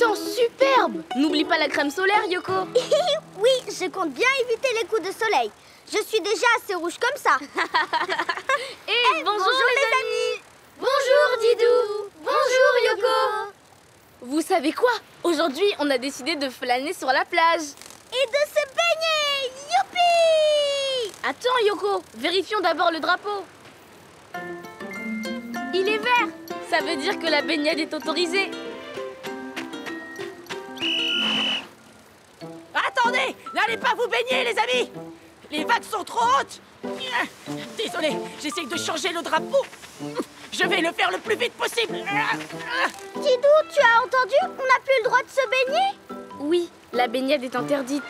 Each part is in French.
temps superbe! N'oublie pas la crème solaire, Yoko. Oui, je compte bien éviter les coups de soleil. Je suis déjà assez rouge comme ça. Bonjour les amis. Bonjour Didou. Bonjour Yoko. Vous savez quoi? Aujourd'hui, on a décidé de flâner sur la plage. Et de se baigner. Youpi! Attends Yoko, vérifions d'abord le drapeau. Il est vert. Ça veut dire que la baignade est autorisée. Attendez! N'allez pas vous baigner, les amis! Les vagues sont trop hautes! Désolé, j'essaye de changer le drapeau. Je vais le faire le plus vite possible. Didou, tu as entendu? On n'a plus le droit de se baigner? Oui, la baignade est interdite.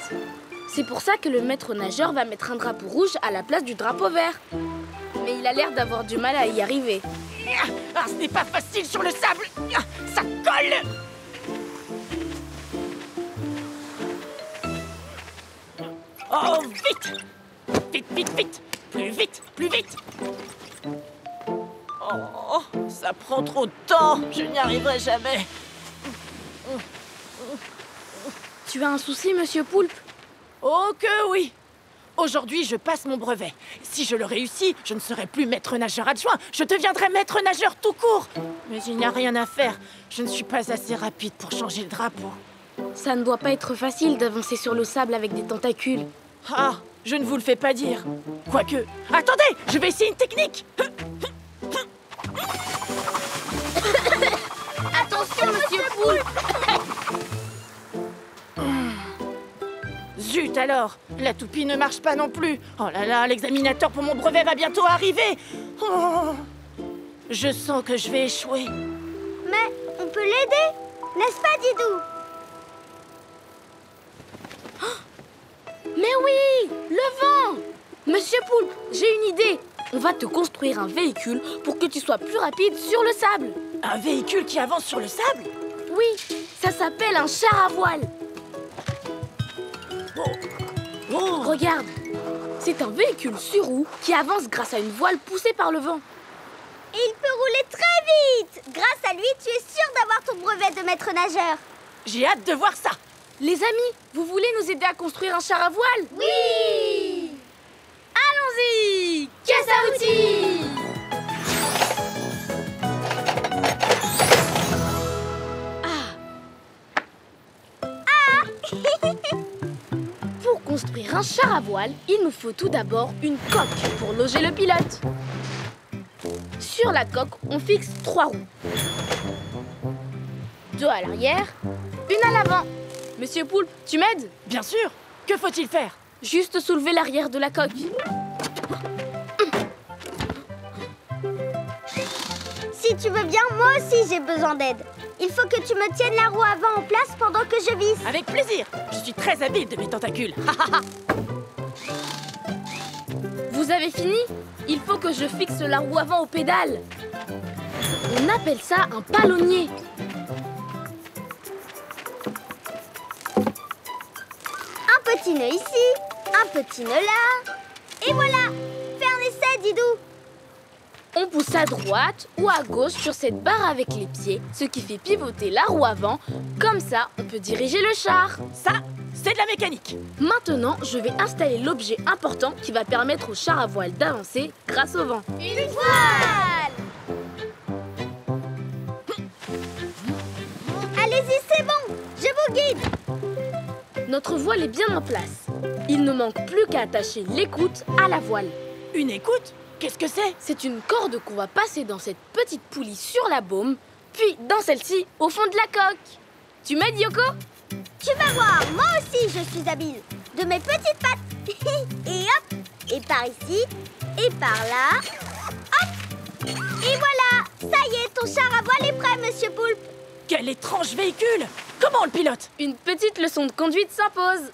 C'est pour ça que le maître nageur va mettre un drapeau rouge à la place du drapeau vert. Mais il a l'air d'avoir du mal à y arriver. Ah, ce n'est pas facile sur le sable. Ça colle. Oh, vite! Vite, vite, vite! Plus vite, plus vite! Oh, ça prend trop de temps. Je n'y arriverai jamais. Tu as un souci, Monsieur Poulpe? Oh que oui! Aujourd'hui, je passe mon brevet. Si je le réussis, je ne serai plus maître nageur adjoint. Je deviendrai maître nageur tout court. Mais il n'y a rien à faire. Je ne suis pas assez rapide pour changer le drapeau. Ça ne doit pas être facile d'avancer sur le sable avec des tentacules. Ah, je ne vous le fais pas dire. Quoique... Attendez, je vais essayer une technique. Attention, Monsieur Poulpe! Zut alors, la toupie ne marche pas non plus. Oh là là, l'examinateur pour mon brevet va bientôt arriver. Oh, je sens que je vais échouer. Mais on peut l'aider, n'est-ce pas, Didou? Mais oui! Le vent! Monsieur Poulpe, j'ai une idée. On va te construire un véhicule pour que tu sois plus rapide sur le sable. Un véhicule qui avance sur le sable? Oui, ça s'appelle un char à voile. Oh. Regarde, c'est un véhicule sur roue qui avance grâce à une voile poussée par le vent. Et il peut rouler très vite. Grâce à lui, tu es sûr d'avoir ton brevet de maître nageur. J'ai hâte de voir ça. Les amis, vous voulez nous aider à construire un char à voile? Oui! Allons-y! Caisse à outils! Pour construire un char à voile, il nous faut tout d'abord une coque pour loger le pilote. Sur la coque, on fixe 3 roues. 2 à l'arrière, une à l'avant. Monsieur Poulpe, tu m'aides? Bien sûr. Que faut-il faire? Juste soulever l'arrière de la coque. Si tu veux bien, moi aussi j'ai besoin d'aide. Il faut que tu me tiennes la roue avant en place pendant que je visse. Avec plaisir. Je suis très habile de mes tentacules. Vous avez fini? Il faut que je fixe la roue avant aux pédales. On appelle ça un palonnier. Un petit nœud ici, un petit nœud là. Et voilà. Fais un essai, Didou. On pousse à droite ou à gauche sur cette barre avec les pieds, ce qui fait pivoter la roue avant. Comme ça, on peut diriger le char. Ça, c'est de la mécanique. Maintenant, je vais installer l'objet important qui va permettre au char à voile d'avancer grâce au vent. Une voile. Allez-y, c'est bon. Je vous guide. Notre voile est bien en place. Il ne manque plus qu'à attacher l'écoute à la voile. Une écoute? Qu'est-ce que c'est? C'est une corde qu'on va passer dans cette petite poulie sur la baume, puis dans celle-ci, au fond de la coque. Tu m'aides, Yoko? Tu vas voir, moi aussi je suis habile. De mes petites pattes. Et hop. Et par ici. Et par là. Hop. Et voilà. Ça y est, ton char à voile est prêt, Monsieur Poulpe. Quel étrange véhicule! Comment on le pilote? Une petite leçon de conduite s'impose.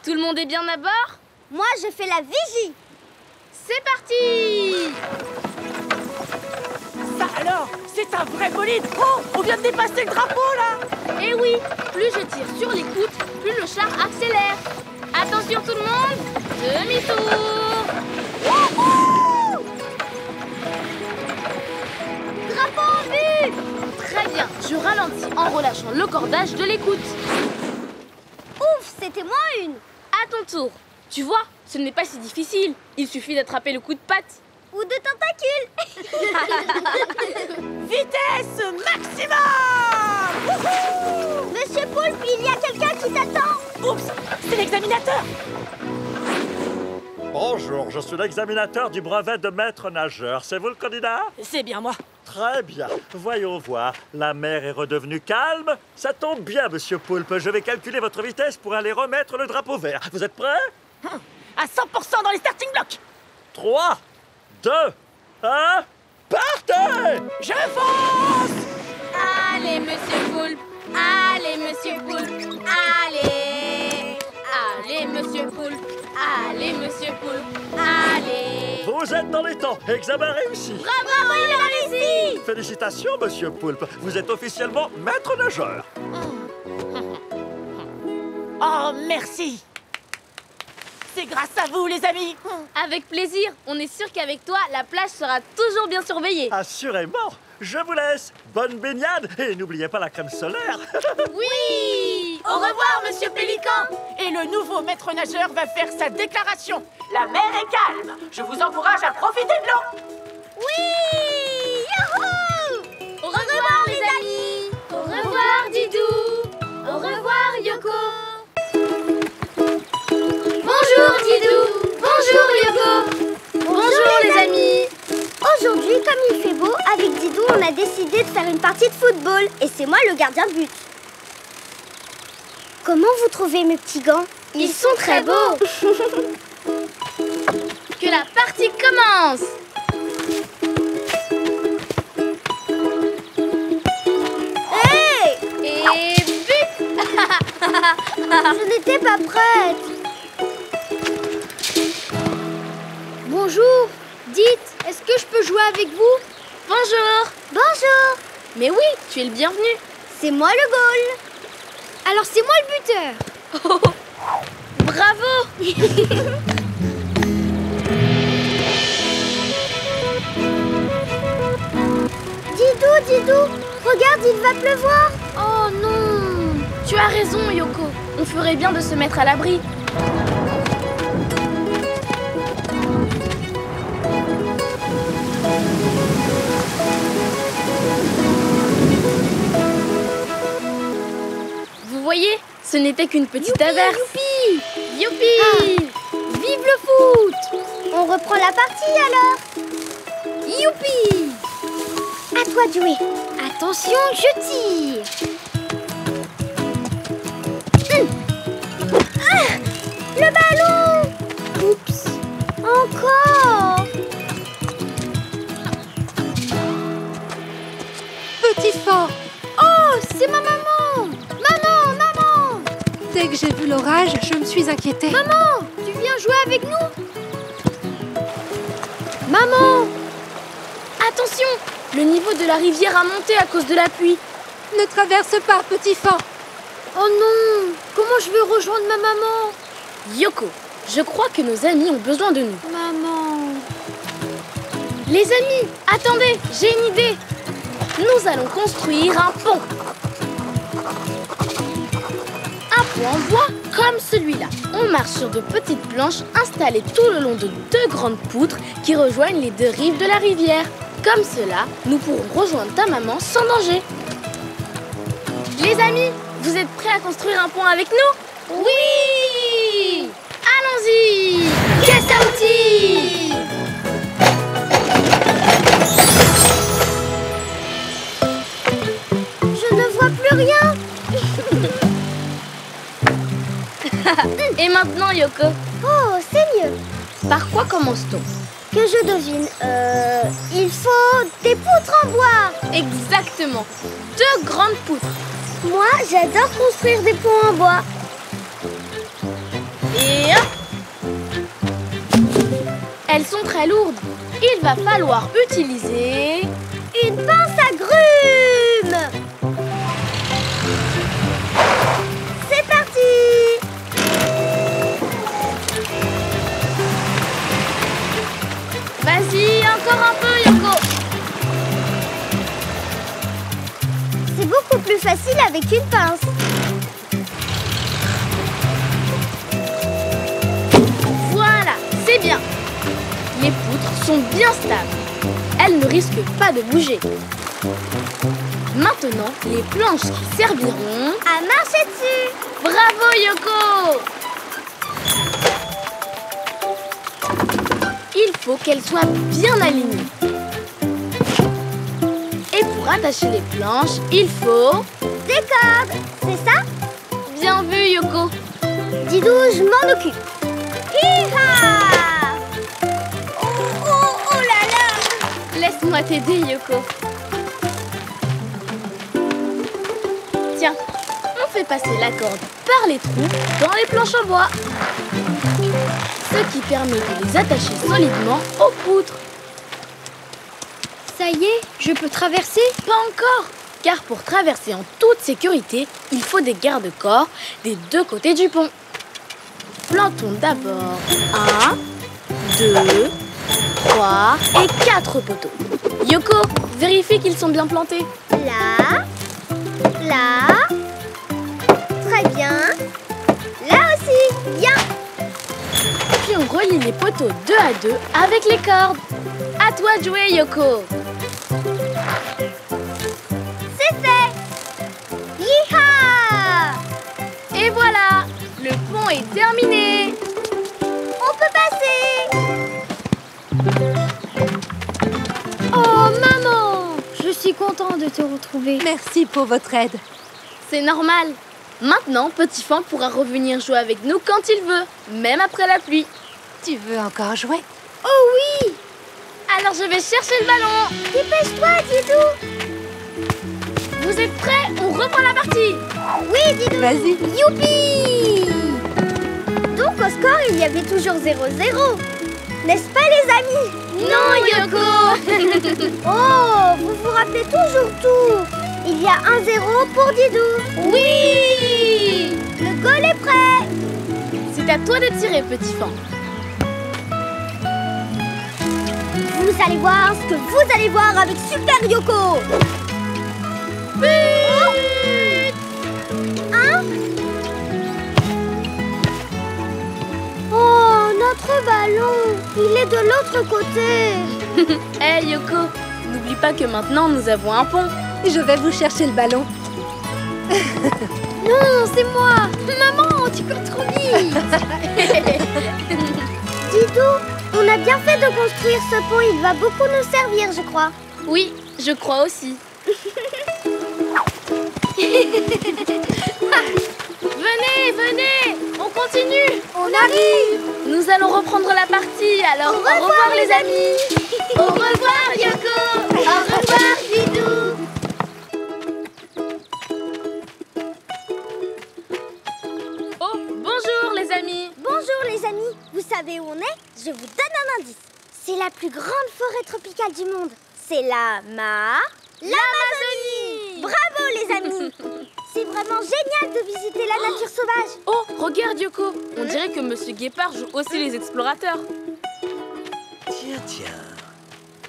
Tout le monde est bien à bord? Moi, je fais la vigie. C'est parti! Ça alors, c'est un vrai bolide! Oh, on vient de dépasser le drapeau là! Eh oui, plus je tire sur l'écoute, plus le char accélère. Attention tout le monde, demi-tour! Drapeau en vue. Très Bien, je ralentis en relâchant le cordage de l'écoute. Ouf, c'était moi une. À ton tour. Tu vois, ce n'est pas si difficile. Il suffit d'attraper le coup de patte. Ou de tentacules. Vitesse maximum! Wouhou! Monsieur Poulpe, il y a quelqu'un qui t'attend. Oups, c'est l'examinateur! Bonjour, je suis l'examinateur du brevet de maître nageur. C'est vous le candidat? C'est bien moi. Très bien. Voyons voir. La mer est redevenue calme. Ça tombe bien, monsieur Poulpe. Je vais calculer votre vitesse pour aller remettre le drapeau vert. Vous êtes prêts? À 100% dans les starting blocks! 3, 2, 1, partez! Je fonce! Allez, monsieur Poulpe. Allez, monsieur Poulpe. Allez. Allez, monsieur Poulpe. Allez, monsieur Poulpe. Allez. Vous êtes dans les temps. Examen réussi. Bravo, il a réussi. Félicitations, monsieur Poulpe. Vous êtes officiellement maître nageur. Oh, merci! C'est grâce à vous, les amis! Avec plaisir. On est sûr qu'avec toi, la plage sera toujours bien surveillée. Assurément. Je vous laisse. Bonne baignade et n'oubliez pas la crème solaire. Oui. Au revoir, monsieur Pélican. Et le nouveau maître nageur va faire sa déclaration. La mer est calme. Je vous encourage à profiter de l'eau. Oui. Yahoo! Au revoir, les amis. Au revoir, Didou. Au revoir, Yoko. Bonjour, Didou. Bonjour, Yoko. Bonjour, les amis. Aujourd'hui, comme il fait beau, avec Didou, on a décidé de faire une partie de football. Et c'est moi le gardien de but. Comment vous trouvez mes petits gants? Ils sont très beaux. Que la partie commence. Hey! Et but. Je n'étais pas prête. Bonjour. Dites, est-ce que je peux jouer avec vous? Bonjour. Bonjour. Mais oui, tu es le bienvenu. C'est moi le goal. Alors c'est moi le buteur. Bravo. Didou, regarde, il va pleuvoir. Oh non. Tu as raison, Yoko. On ferait bien de se mettre à l'abri. Vous voyez, ce n'était qu'une petite averse. Youpi. Youpi. Vive le foot. On reprend la partie alors. Youpi. À toi de jouer. Attention, je tire. Le ballon. Oups. Encore. Petit fort. Oh, c'est ma maman. Maman. Dès que j'ai vu l'orage, je me suis inquiétée. Maman, tu viens jouer avec nous? Maman. Attention, le niveau de la rivière a monté à cause de la pluie. Ne traverse pas, petit fort. Oh non, comment je vais rejoindre ma maman? Yoko, je crois que nos amis ont besoin de nous. Maman. Les amis, attendez, j'ai une idée. Nous allons construire un pont. Un pont en bois comme celui-là. On marche sur de petites planches installées tout le long de deux grandes poutres qui rejoignent les deux rives de la rivière. Comme cela, nous pourrons rejoindre ta maman sans danger. Les amis, vous êtes prêts à construire un pont avec nous? Oui! Allons-y! Caisse à outils! Je ne vois plus rien. Et maintenant, Yoko, Oh, c'est mieux. par quoi commence-t-on? Que je devine. Il faut des poutres en bois. Exactement, deux grandes poutres. Moi, j'adore construire des ponts en bois. Et hop! Elles sont très lourdes. Il va falloir utiliser... Une pince à grumes. C'est parti. Vas-y, encore un peu, Yoko. avec une pince. Voilà, c'est bien. Les poutres sont bien stables. Elles ne risquent pas de bouger. Maintenant, les planches qui serviront À marcher dessus. Bravo Yoko! Il faut qu'elles soient bien alignées. Et pour attacher les planches, il faut... Des cordes, c'est ça? Bien vu Yoko! Didou, je m'en occupe. Hi-ha! Oh là là! Laisse-moi t'aider Yoko. Tiens, on fait passer la corde par les trous dans les planches en bois. Ce qui permet de les attacher solidement aux poutres. Ça y est, je peux traverser? Pas encore, car pour traverser en toute sécurité, il faut des garde-corps des deux côtés du pont. Plantons d'abord 1, 2, 3 et 4 poteaux. Yoko, vérifie qu'ils sont bien plantés. Là. Très bien. Là aussi, bien. Puis on relie les poteaux 2 à 2 avec les cordes. À toi de jouer, Yoko. C'est fait. Hi-ha! Et voilà, le pont est terminé. On peut passer. Oh maman! Je suis contente de te retrouver. Merci pour votre aide. C'est normal. Maintenant, Petit Fan pourra revenir jouer avec nous quand il veut, même après la pluie. Tu veux encore jouer? Oh oui! Alors je vais chercher le ballon. Dépêche-toi, Didou. Vous êtes prêts? On reprend la partie. Oui, Didou. Vas-y. Youpi! Donc au score, il y avait toujours 0-0. N'est-ce pas, les amis? Non, Yoko. Oh, vous vous rappelez toujours tout. Il y a 1-0 pour Didou. Oui! Le goal est prêt. C'est à toi de tirer, Petit Fan. Vous allez voir ce que vous allez voir avec Super Yoko. But! Hein? Oh, notre ballon. Il est de l'autre côté. Hey Yoko, n'oublie pas que maintenant nous avons un pont. Je vais vous chercher le ballon. Non, c'est moi. Maman, tu cours trop vite. Didou, on a bien fait de construire ce pont. Il va beaucoup nous servir, je crois. Oui, je crois aussi. Venez, on continue. On arrive. Nous allons reprendre la partie, alors au revoir les amis. Au revoir Yoko. Au revoir, Didou. Oh, bonjour les amis. Bonjour les amis. Vous savez où on est? Je vous donne un indice. C'est la plus grande forêt tropicale du monde. C'est l'Amazonie. Bravo les amis. C'est vraiment génial de visiter la nature sauvage. Oh, regarde Yoko. On dirait que Monsieur Guépard joue aussi les explorateurs. Tiens.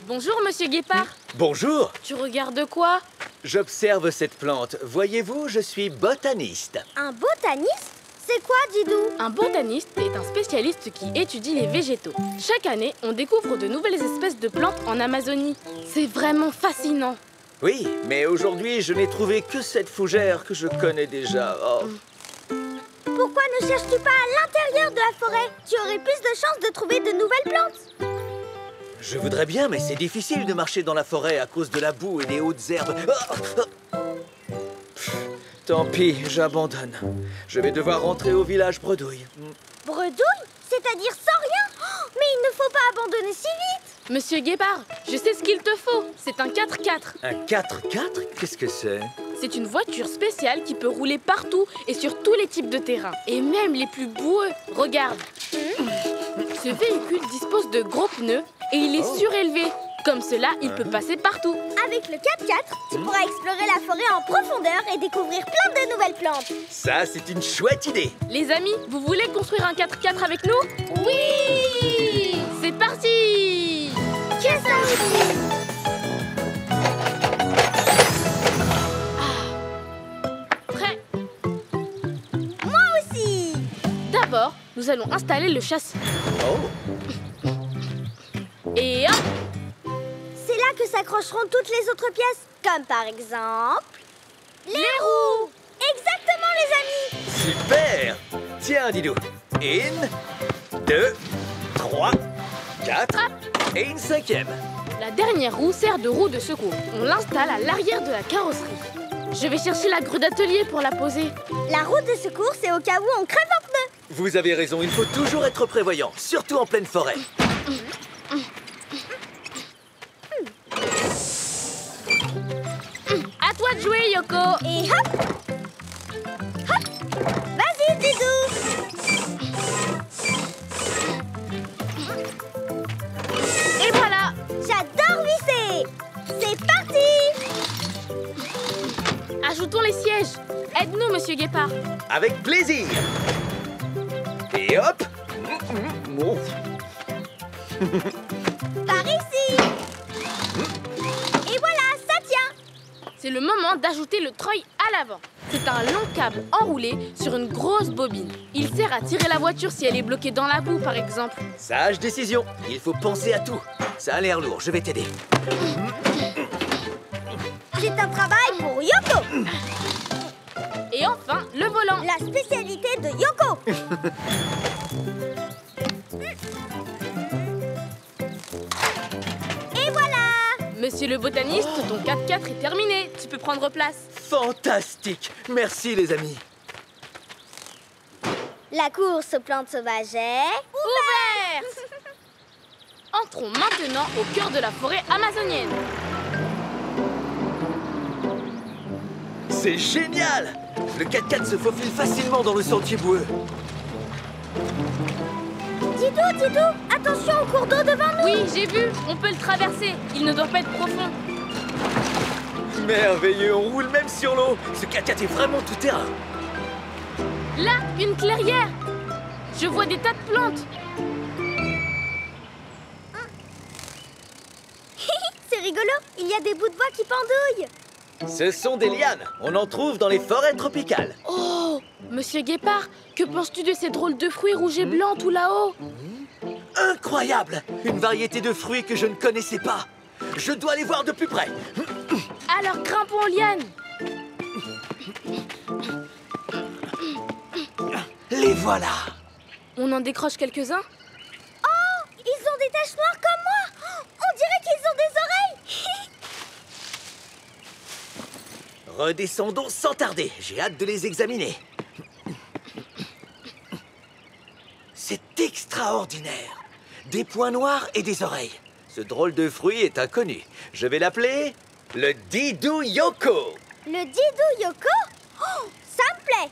Bonjour Monsieur Guépard. Bonjour, Tu regardes quoi? j'observe cette plante. Voyez-vous, je suis botaniste. Un botaniste? C'est quoi, Didou? Un botaniste est un spécialiste qui étudie les végétaux. Chaque année, on découvre de nouvelles espèces de plantes en Amazonie. C'est vraiment fascinant. Oui, mais aujourd'hui, je n'ai trouvé que cette fougère que je connais déjà. Oh. Pourquoi ne cherches-tu pas à l'intérieur de la forêt? Tu aurais plus de chances de trouver de nouvelles plantes. Je voudrais bien, mais c'est difficile de marcher dans la forêt à cause de la boue et des hautes herbes. Tant pis, j'abandonne. Je vais devoir rentrer au village Bredouille. Bredouille? C'est-à-dire sans rien? Oh, mais il ne faut pas abandonner si vite. Monsieur Guépard, je sais ce qu'il te faut. C'est un 4x4. Un 4x4? Qu'est-ce que c'est? C'est une voiture spéciale qui peut rouler partout et sur tous les types de terrains. Et même les plus boueux. Regarde. Ce véhicule dispose de gros pneus et il est surélevé. Comme cela, il peut passer partout. Avec le 4x4, tu pourras explorer la forêt en profondeur et découvrir plein de nouvelles plantes. Ça, c'est une chouette idée. Les amis, vous voulez construire un 4x4 avec nous? Oui! C'est parti! Qu'est-ce que ça veut dire? nous allons installer le châssis. Oh, Et hop! C'est là que s'accrocheront toutes les autres pièces, comme par exemple... les roues! Exactement, les amis! super! Tiens, Didou. 1, 2, 3, 4 et une 5e. La dernière roue sert de roue de secours. On l'installe à l'arrière de la carrosserie. Je vais chercher la grue d'atelier pour la poser. La roue de secours, c'est au cas où on crève un pneu. Vous avez raison, il faut toujours être prévoyant, surtout en pleine forêt. À toi de jouer, Yoko. Et hop! Hop! Vas-y, Didou! Et voilà. J'adore visser! C'est parti! Ajoutons les sièges. Aide-nous, Monsieur Guépard. Avec plaisir. Et hop. Oh. Par ici! Et voilà, ça tient! C'est le moment d'ajouter le treuil à l'avant. C'est un long câble enroulé sur une grosse bobine. Il sert à tirer la voiture si elle est bloquée dans la boue, par exemple. Sage décision, il faut penser à tout. Ça a l'air lourd, je vais t'aider. C'est un travail pour Yoko! Et enfin, le volant. La spécialité de Yoko! Et voilà! Monsieur le botaniste, ton 4x4 est terminé. Tu peux prendre place. Fantastique. Merci les amis. La course aux plantes sauvages est... Ouverte. Entrons maintenant au cœur de la forêt amazonienne. C'est génial. Le 4x4 se faufile facilement dans le sentier boueux. Didou, attention au cours d'eau devant nous! Oui, j'ai vu. On peut le traverser. Il ne doit pas être profond. Merveilleux, on roule même sur l'eau. Ce 4x4 est vraiment tout terrain. Là, une clairière. Je vois des tas de plantes. C'est rigolo, il y a des bouts de bois qui pendouillent! Ce sont des lianes. On en trouve dans les forêts tropicales. Oh, Monsieur Guépard, que penses-tu de ces drôles de fruits rouges et blancs tout là-haut? Incroyable. Une variété de fruits que je ne connaissais pas. Je dois aller voir de plus près. Alors grimpons aux lianes. Les voilà. On en décroche quelques-uns? Oh, ils ont des taches noires comme moi! On dirait qu'ils ont des oreilles! Redescendons sans tarder. J'ai hâte de les examiner. C'est extraordinaire. Des points noirs et des oreilles. Ce drôle de fruit est inconnu. Je vais l'appeler le Didou Yoko. Le Didou Yoko? Oh, ça me plaît!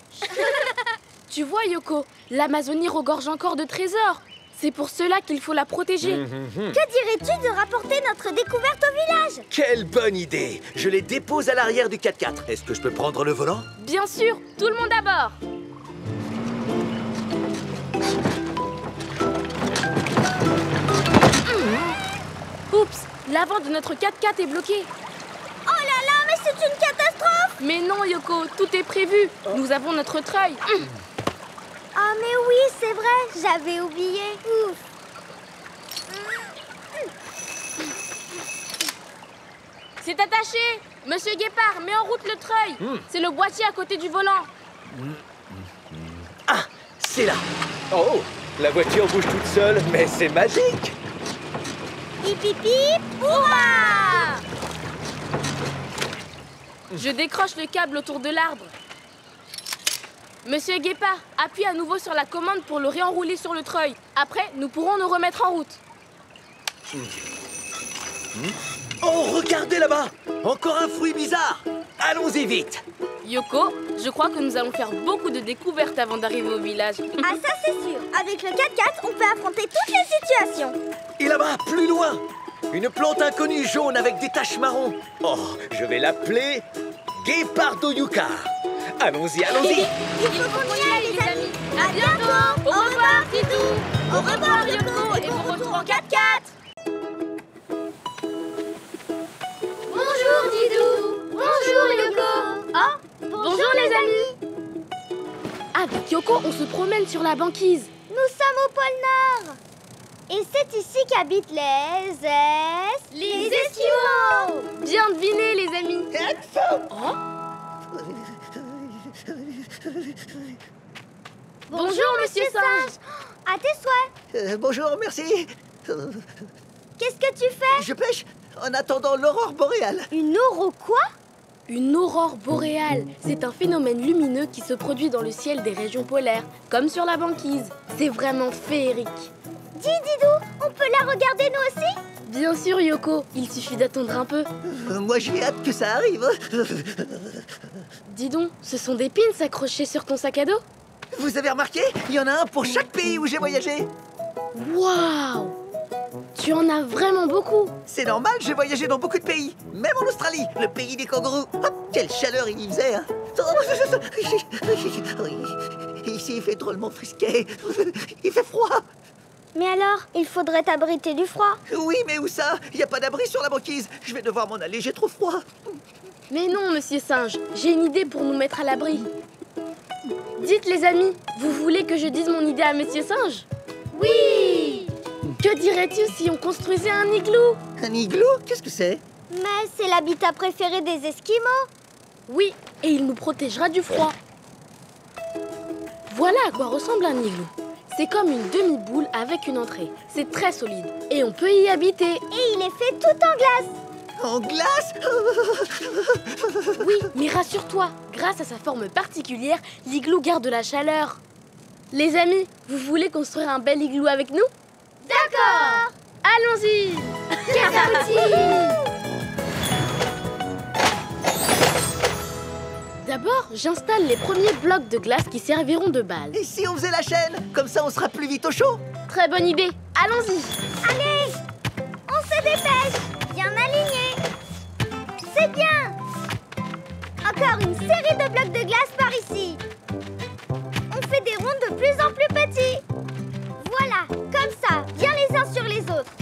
Tu vois, Yoko, l'Amazonie regorge encore de trésors. C'est pour cela qu'il faut la protéger. Que dirais-tu de rapporter notre découverte au village? Quelle bonne idée. Je les dépose à l'arrière du 4x4. Est-ce que je peux prendre le volant? Bien sûr, tout le monde à bord. Oups, l'avant de notre 4x4 est bloqué. Oh là là, mais c'est une catastrophe! Mais non, Yoko, tout est prévu. Nous avons notre treuil. Ah mais oui, c'est vrai, j'avais oublié. Ouf. C'est attaché. Monsieur Guépard, mets en route le treuil. C'est le boîtier à côté du volant. Ah, c'est là. Oh, la voiture bouge toute seule, mais c'est magique. Hip hip hip, hurrah! Je décroche le câble autour de l'arbre. Monsieur Guépard, appuie à nouveau sur la commande pour le réenrouler sur le treuil. Après, nous pourrons nous remettre en route. Oh, regardez là-bas. Encore un fruit bizarre. Allons-y vite. Yoko, je crois que nous allons faire beaucoup de découvertes avant d'arriver au village. Ah ça c'est sûr, avec le 4x4, on peut affronter toutes les situations. Et là-bas, plus loin, une plante inconnue jaune avec des taches marron. Oh, je vais l'appeler Guépardoyuka. Allons-y, allons-y. Il faut qu'on y aille les amis. À bientôt. Au revoir, Didou. Au revoir, Yoko, et bon retour en 4x4. Bonjour Didou. Bonjour Yoko. Oh, bonjour les amis. Avec Yoko, on se promène sur la banquise. Nous sommes au pôle Nord. Et c'est ici qu'habitent les Esquimaux. Bien deviné, les amis. Oh. Bonjour, monsieur Singe. À tes souhaits. Bonjour, merci. Qu'est-ce que tu fais? Je pêche en attendant l'aurore boréale. Une auro quoi? Une aurore boréale, c'est un phénomène lumineux qui se produit dans le ciel des régions polaires, comme sur la banquise. C'est vraiment féerique. Dis, Didou, on peut la regarder nous aussi? Bien sûr, Yoko, il suffit d'attendre un peu. Moi, j'ai hâte que ça arrive. Dis donc, ce sont des pins accrochés sur ton sac à dos? Vous avez remarqué? Il y en a un pour chaque pays où j'ai voyagé. Waouh! Tu en as vraiment beaucoup! C'est normal, j'ai voyagé dans beaucoup de pays. Même en Australie, le pays des kangourous. Hop, quelle chaleur il y faisait, hein. Ici, il fait drôlement frisqué. Il fait froid. Mais alors, il faudrait t'abriter du froid. Oui, mais où ça? Il n'y a pas d'abri sur la banquise. Je vais devoir m'en aller, j'ai trop froid. Mais non, monsieur Singe, j'ai une idée pour nous mettre à l'abri. Dites, les amis, vous voulez que je dise mon idée à monsieur Singe? Oui! Que dirais-tu si on construisait un igloo? Un igloo? Qu'est-ce que c'est? Mais c'est l'habitat préféré des Esquimaux. Oui, et il nous protégera du froid. Voilà à quoi ressemble un igloo. C'est comme une demi-boule avec une entrée. C'est très solide et on peut y habiter. Et il est fait tout en glace. En glace? Oui, mais rassure-toi, grâce à sa forme particulière, l'igloo garde la chaleur. Les amis, vous voulez construire un bel igloo avec nous? D'accord. Allons-y! D'abord, j'installe les premiers blocs de glace qui serviront de base. Et si on faisait la chaîne? Comme ça, on sera plus vite au chaud. Très bonne idée, allons-y! Allez, on se dépêche. Bien aligné. C'est bien. Encore une série de blocs de glace par ici. On fait des ronds de plus en plus petits. Voilà, comme ça, bien les uns sur les autres.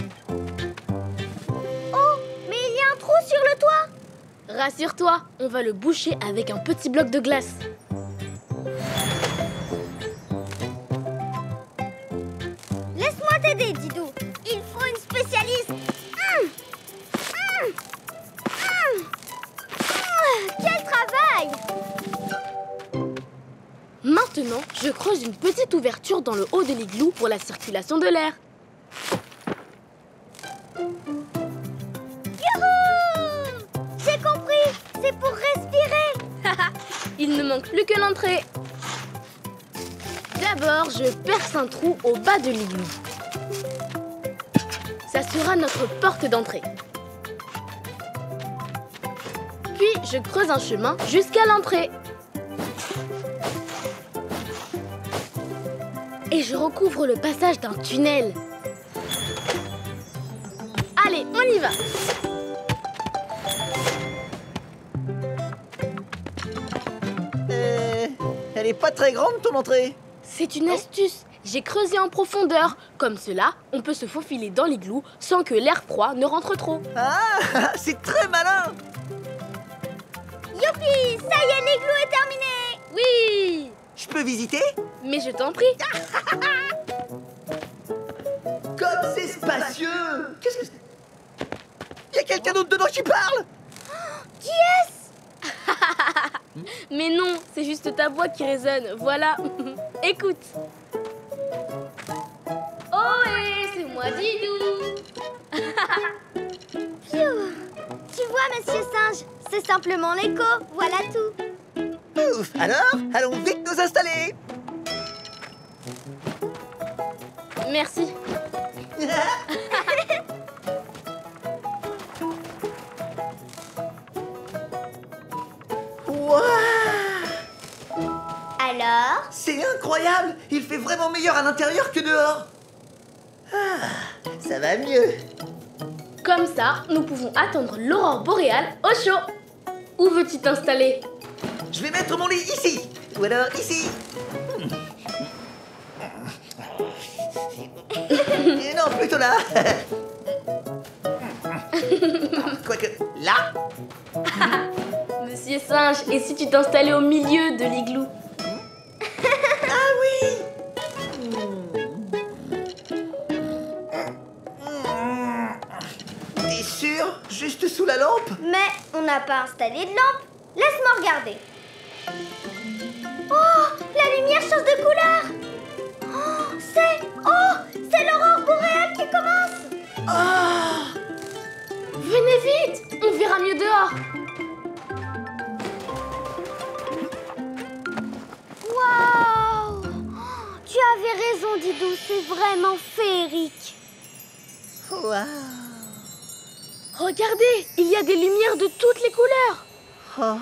Oh, mais il y a un trou sur le toit. Rassure-toi, on va le boucher avec un petit bloc de glace. Laisse-moi t'aider, Didou. Il faut une spécialiste. Quel travail! Maintenant, je creuse une petite ouverture dans le haut de l'igloo pour la circulation de l'air. Youhou! J'ai compris, c'est pour respirer. Il ne manque plus que l'entrée. D'abord, je perce un trou au bas de l'igloo. Ça sera notre porte d'entrée. Puis, je creuse un chemin jusqu'à l'entrée. Et je recouvre le passage d'un tunnel. Allez, on y va! Elle est pas très grande, ton entrée. C'est une astuce. J'ai creusé en profondeur. Comme cela, on peut se faufiler dans l'igloo sans que l'air froid ne rentre trop. Ah, c'est très malin. Youpi! Ça y est, l'igloo est terminé! Oui! Je peux visiter? Mais je t'en prie. Comme c'est spacieux. Qu'est-ce que c'est? Il y a quelqu'un d'autre dedans qui parle? Qui est-ce? Mais non, c'est juste ta voix qui résonne. Voilà. Écoute. Oh, c'est moi, Didou. Pfiou. Tu vois, monsieur Singe, c'est simplement l'écho, voilà tout. Ouf, alors, allons vite nous installer. Merci. Waouh! Alors? C'est incroyable. Il fait vraiment meilleur à l'intérieur que dehors. Ah, ça va mieux. Comme ça, nous pouvons attendre l'aurore boréale au chaud. Où veux-tu t'installer? Je vais mettre mon lit ici. Ou alors ici. Non, plutôt là. Quoique, là. Monsieur Singe, et si tu t'installais au milieu de l'igloo? Ah oui. juste sous la lampe. Mais on n'a pas installé de lampe. Laisse-moi regarder. Oh, la lumière change de couleur. C'est l'aurore boréale qui commence. Ah! Venez vite, on verra mieux dehors. Waouh! Tu avais raison, Didou, c'est vraiment féerique. Waouh! Regardez, il y a des lumières de toutes les couleurs. Oh.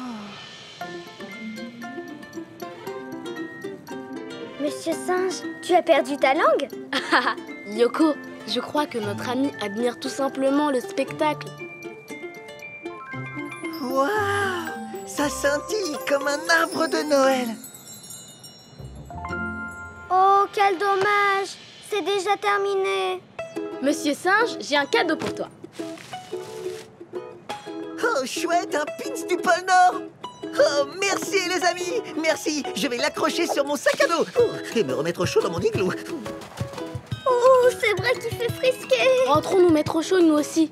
Monsieur Singe, tu as perdu ta langue? Yoko, je crois que notre ami admire tout simplement le spectacle. Waouh! Ça scintille comme un arbre de Noël. Oh, quel dommage! C'est déjà terminé. Monsieur Singe, j'ai un cadeau pour toi. Oh, chouette, un pins du pôle Nord. Oh, merci les amis, merci. Je vais l'accrocher sur mon sac à dos et me remettre au chaud dans mon igloo. Oh, c'est vrai qu'il fait frisquer. Rentrons nous mettre au chaud, nous aussi.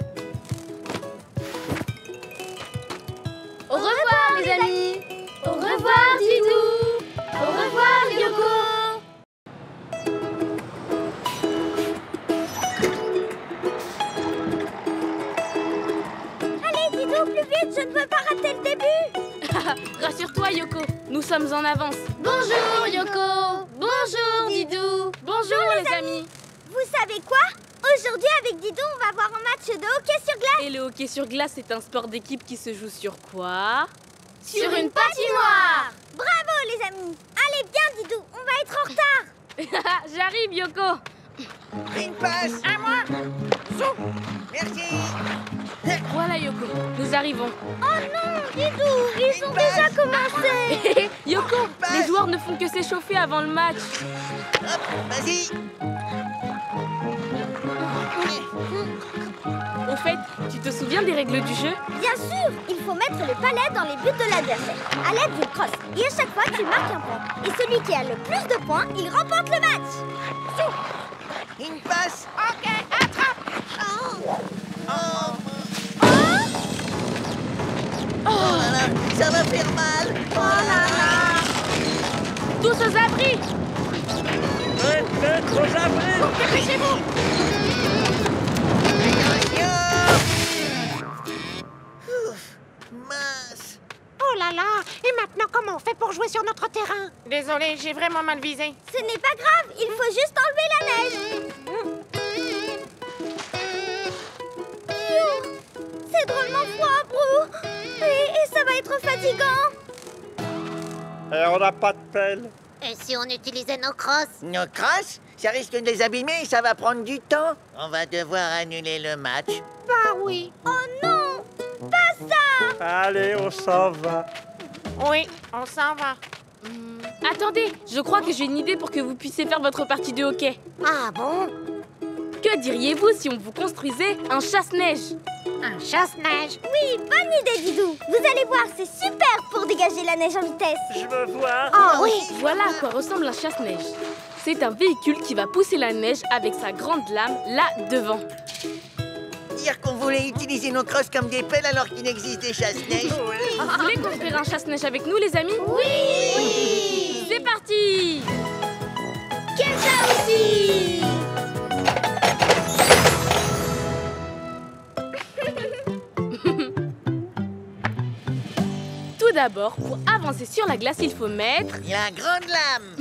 Au revoir, les amis. Au revoir, Didou. Au revoir, Yoko. Allez, Didou, plus vite, je ne veux pas rater le début. Rassure-toi, Yoko, nous sommes en avance. Bonjour, Yoko. Bonjour, Didou. Bonjour, les amis. Vous savez quoi? Aujourd'hui, avec Didou, on va voir un match de hockey sur glace. Et le hockey sur glace est un sport d'équipe qui se joue sur quoi? Sur une patinoire. Bravo, les amis. Allez, bien, Didou, on va être en retard. J'arrive, Yoko. Une passe. À moi. Merci. Voilà, Yoko, nous arrivons. Oh non, Didou, ils ont déjà commencé. Yoko, les joueurs ne font que s'échauffer avant le match. Hop, vas-y. Au fait, tu te souviens des règles du jeu? Bien sûr, il faut mettre le palais dans les buts de l'adversaire, à l'aide d'une crosse. Et à chaque fois, tu marques un point. Et celui qui a le plus de points, il remporte le match. Une passe. Ok, attrape. Oh là là, ça va faire mal. Oh là là. Tous aux abris! Faites aux abris. Dépêchez-vous. Mince. Oh là là. Et maintenant, comment on fait pour jouer sur notre terrain? Désolée, j'ai vraiment mal visé. Ce n'est pas grave, il faut juste enlever la neige. C'est drôlement froid, Brou. Et ça va être fatigant. Et on n'a pas de pelle. Et si on utilisait nos crosses? Nos crosses? Ça risque de les abîmer et ça va prendre du temps. On va devoir annuler le match. Bah oui. Oh non, pas ça. Allez, on s'en va. Oui, on s'en va. Attendez, je crois que j'ai une idée pour que vous puissiez faire votre partie de hockey. Ah bon? Que diriez-vous si on vous construisait un chasse-neige? Un chasse-neige. Oui, bonne idée, Didou. Vous allez voir, c'est super pour dégager la neige en vitesse. Je veux voir. Ah oui, voilà à quoi ressemble un chasse-neige. C'est un véhicule qui va pousser la neige avec sa grande lame là devant. Dire qu'on voulait utiliser nos crosses comme des pelles alors qu'il existe des chasse-neige. Vous voulez construire un chasse-neige avec nous, les amis? Oui! C'est parti! Kenza aussi. Tout d'abord, pour avancer sur la glace, il faut mettre... La grande lame.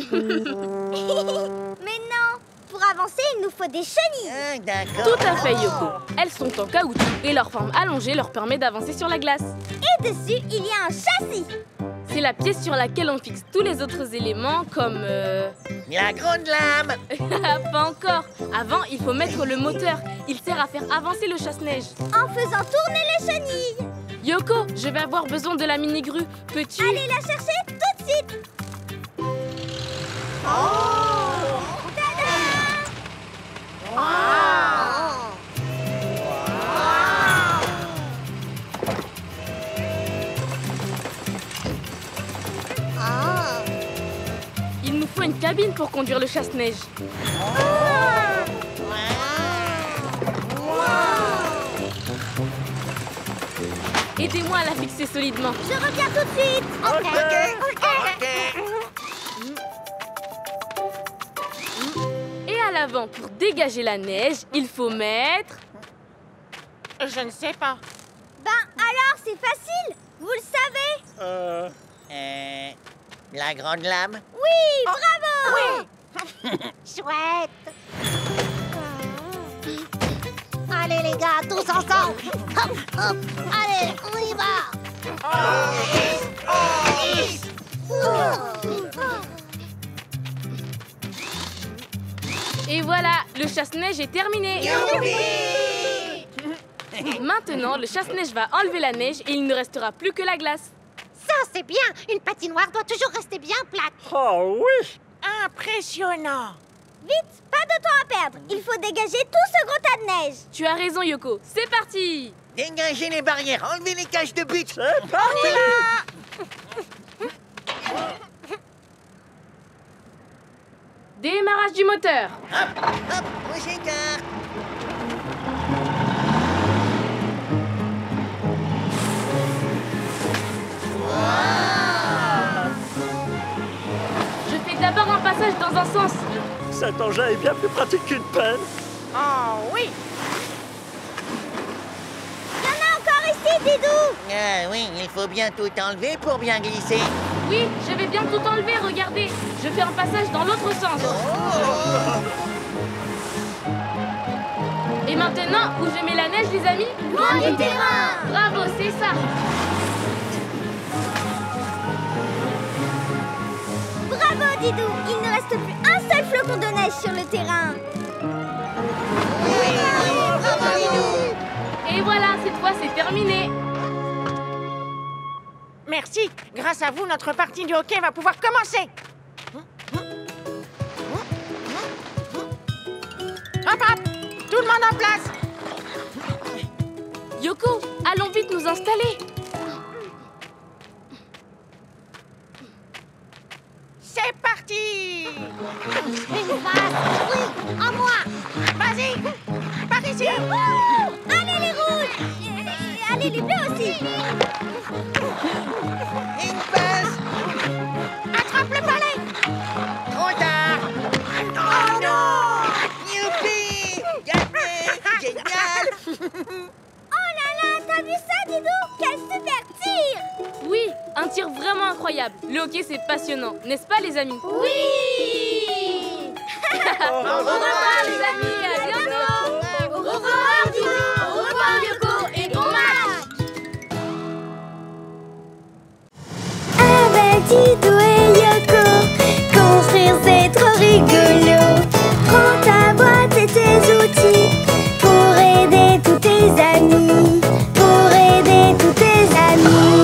Mais non, pour avancer, il nous faut des chenilles. Ah, d'accord. Tout à fait, Yoko. Elles sont en caoutchouc et leur forme allongée leur permet d'avancer sur la glace. Et dessus, il y a un châssis. C'est la pièce sur laquelle on fixe tous les autres éléments comme... La grande lame. Pas encore. Avant, il faut mettre le moteur. Il sert à faire avancer le chasse-neige. En faisant tourner les chenilles. Yoko, je vais avoir besoin de la mini-grue. Peux-tu... Allez la chercher tout de suite. Tada! Il nous faut une cabine pour conduire le chasse-neige. aidez-moi à la fixer solidement. Je reviens tout de suite. Et à l'avant, pour dégager la neige, il faut mettre... Je ne sais pas. Ben alors, c'est facile. Vous le savez. La grande lame? Oui, bravo. Chouette. Allez les gars, tous ensemble. Hop, hop. Allez, on y va. Et voilà, le chasse-neige est terminé. Maintenant, le chasse-neige va enlever la neige et il ne restera plus que la glace. Ça, c'est bien. Une patinoire doit toujours rester bien plate. Oh oui! Impressionnant. Vite, pas de temps à perdre. Il faut dégager tout ce gros tas de neige. Tu as raison, Yoko. C'est parti! Dégagez les barrières, enlevez les cages de but. C'est parti! Démarrage du moteur. Hop, on s'écarte. Je fais d'abord un passage dans un sens. Cet engin est bien plus pratique qu'une pelle. Oh oui. Il y en a encore ici, Didou. Oui, il faut bien tout enlever pour bien glisser. Oui, je vais bien tout enlever, regardez. Je fais un passage dans l'autre sens. Et maintenant, où je mets la neige, les amis? Loin du terrain. Bravo, c'est ça. Bravo, Didou. Il ne reste plus un seul flocon de neige sur le terrain. Bravo, Didou. Et voilà, cette fois, c'est terminé. Merci. Grâce à vous, notre partie du hockey va pouvoir commencer. Hop, hop. Tout le monde en place. Yoko, allons vite nous installer. C'est parti. Une passe. Oui, à moi. Vas-y. Par ici. Allez, les rouges. Et allez, les bleus aussi. Une passe. Attrape le balai. Trop tard. Oh non. Youpi. Gagné. Génial. Oh là là, t'as vu ça, Didou? Quel super tir. Oui, un tir vraiment incroyable. Le hockey, c'est passionnant, n'est-ce pas, les amis? Oui. Au revoir, les amis. À bientôt. Au revoir, Didou. Au revoir, Yoko. Et bon match. Avec Didou et Yoko, construire c'est trop rigolo. Prends ta boîte et tes outils pour aider tous tes amis. Pour aider tous tes amis.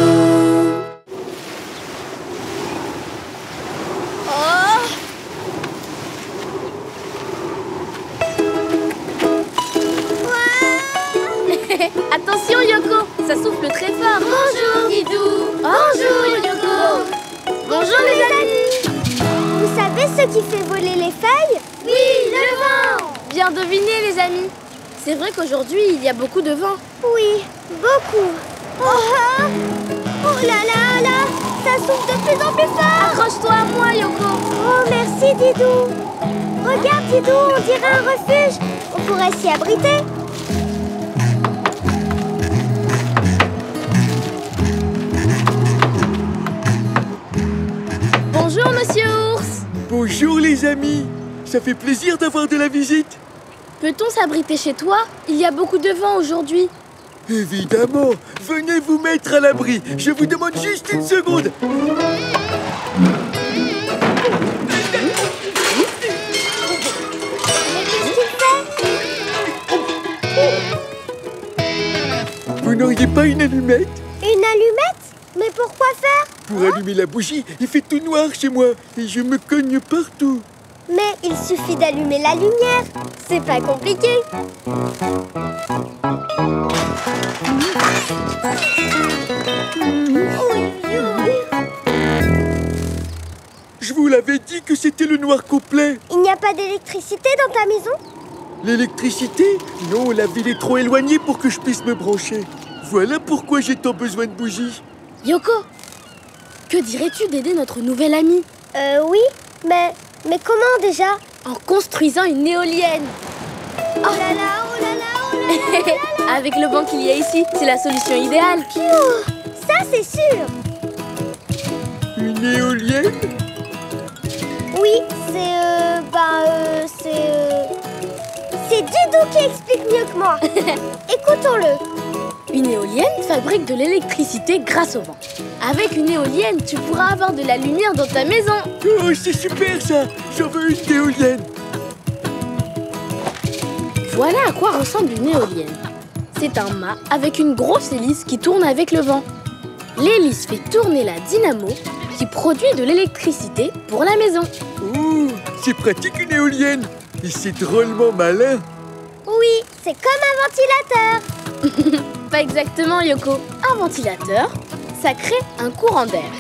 Attention, Yoko, ça souffle très fort. Bonjour, Didou. Bonjour, Yoko. Bonjour, les amis. Vous savez ce qui fait voler les feuilles? Oui, le vent. Bien deviné, les amis. C'est vrai qu'aujourd'hui, il y a beaucoup de vent. Oui, beaucoup. Oh là là là, ça souffle de plus en plus fort. Accroche-toi à moi, Yoko. Oh, merci, Didou. Regarde, Didou, on dirait un refuge. On pourrait s'y abriter. Bonjour, monsieur Ours. Bonjour les amis, ça fait plaisir d'avoir de la visite. Peut-on s'abriter chez toi? Il y a beaucoup de vent aujourd'hui. Évidemment, venez vous mettre à l'abri. Je vous demande juste une seconde. Mais qu'est-ce qu'il fait? Vous n'auriez pas une allumette? Une allumette? Mais pourquoi faire? Pour allumer la bougie, il fait tout noir chez moi et je me cogne partout. Mais il suffit d'allumer la lumière. C'est pas compliqué. Je vous l'avais dit que c'était le noir complet. Il n'y a pas d'électricité dans ta maison? L'électricité? Non, la ville est trop éloignée pour que je puisse me brancher. Voilà pourquoi j'ai tant besoin de bougies. Yoko, que dirais-tu d'aider notre nouvelle amie? Oui, mais comment déjà? En construisant une éolienne. Oh là là, oh là là, oh là là, oh là là. Avec le banc qu'il y a ici, c'est la solution idéale. Ça, c'est sûr. Une éolienne? Oui, c'est Didou qui explique mieux que moi. Écoutons-le. Une éolienne fabrique de l'électricité grâce au vent. Avec une éolienne, tu pourras avoir de la lumière dans ta maison. Oh, c'est super ça! J'en veux une éolienne. Voilà à quoi ressemble une éolienne. C'est un mât avec une grosse hélice qui tourne avec le vent. L'hélice fait tourner la dynamo qui produit de l'électricité pour la maison. Oh, c'est pratique une éolienne. Et c'est drôlement malin. Oui, c'est comme un ventilateur. Pas exactement, Yoko. Un ventilateur, ça crée un courant d'air.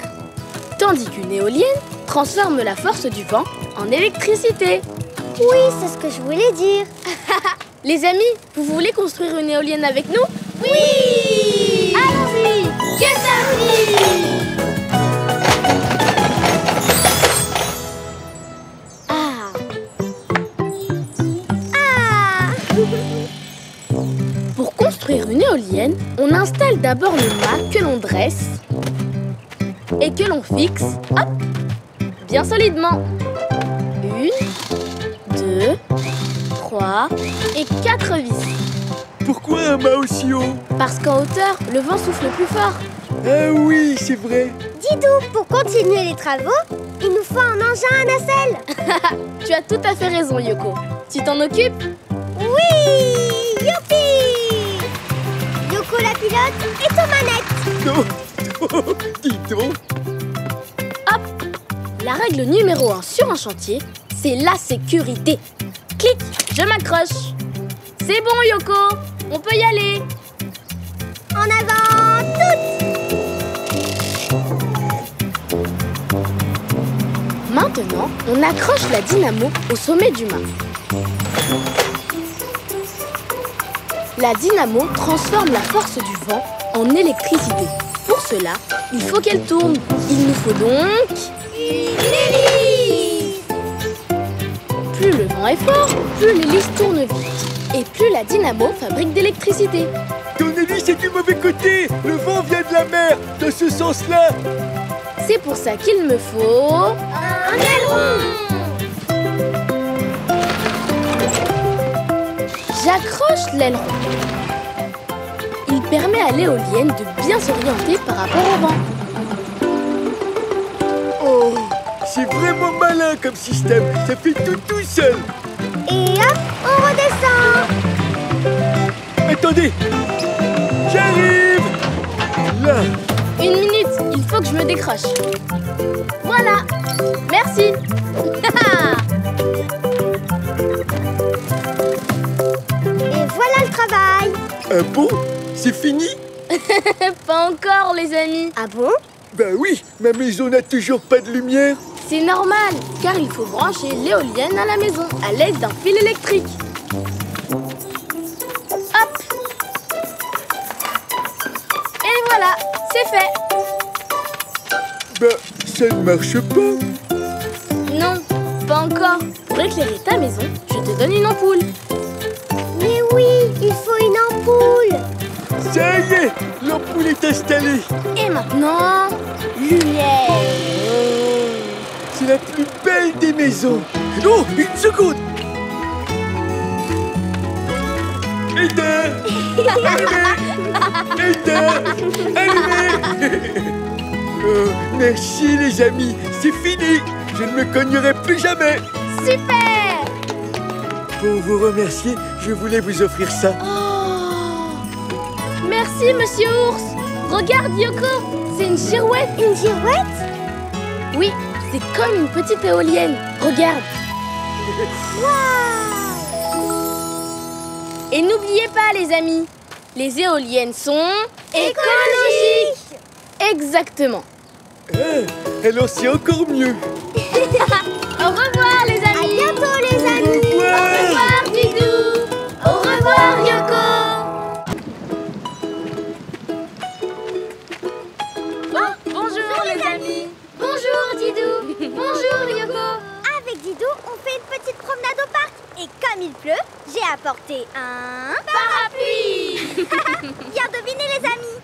Tandis qu'une éolienne transforme la force du vent en électricité. Oui, c'est ce que je voulais dire. Les amis, vous voulez construire une éolienne avec nous? Oui! Allons-y! Que ça Pour construire une éolienne, on installe d'abord le mât que l'on dresse et que l'on fixe, hop, bien solidement. 1, 2, 3 et 4 vis. Pourquoi un mât aussi haut? Parce qu'en hauteur, le vent souffle plus fort. Ah oui, c'est vrai. Didou, pour continuer les travaux, il nous faut un engin à nacelle. Tu as tout à fait raison, Yoko. Tu t'en occupes? Oui! Youpi! Yoko la pilote et ton manette. Non, dis donc. Hop! La règle numéro 1 sur un chantier, c'est la sécurité. Clic, je m'accroche. C'est bon, Yoko, on peut y aller. En avant, toutes! Maintenant, on accroche la dynamo au sommet du mât. La dynamo transforme la force du vent en électricité. Pour cela, il faut qu'elle tourne. Il nous faut donc... une hélice! Plus le vent est fort, plus l'hélice tourne vite. Et plus la dynamo fabrique d'électricité. Ton hélice est du mauvais côté. Le vent vient de la mer, dans ce sens-là. C'est pour ça qu'il me faut... un aileron! J'accroche l'aileron. Il permet à l'éolienne de bien s'orienter par rapport au vent. Oh, c'est vraiment malin comme système. Ça fait tout seul. Et hop, on redescend! Attendez, j'arrive. Là. 1 minute, il faut que je me décroche. Voilà, merci. Et voilà le travail. Ah bon? C'est fini? Pas encore, les amis. Ah bon? Ben oui, ma maison n'a toujours pas de lumière. C'est normal, car il faut brancher l'éolienne à la maison à l'aide d'un fil électrique. Hop! Et voilà, c'est fait. Ben, ça ne marche pas. Non, pas encore. Pour éclairer ta maison, je te donne une ampoule. Mais oui, il faut une ampoule. Ça y est, l'ampoule est installée. Et maintenant, lumière. Oh, c'est la plus belle des maisons. Oh, une seconde. Éteins. Allumez. Éteins. Allumez. Oh, merci les amis, c'est fini. Je ne me cognerai plus jamais. Super! Pour vous remercier, je voulais vous offrir ça. Oh! Merci, Monsieur Ours. Regarde, Yoko, c'est une girouette. Une girouette? Oui, c'est comme une petite éolienne. Regarde. Waouh! Et n'oubliez pas, les amis, les éoliennes sont... écologiques! Exactement. Ah, alors c'est encore mieux. Au revoir, les amis. À bientôt, les amis. Au revoir. Au revoir, Didou. Au revoir, Yoko. apporter un... Parapluie. Bien deviné, les amis.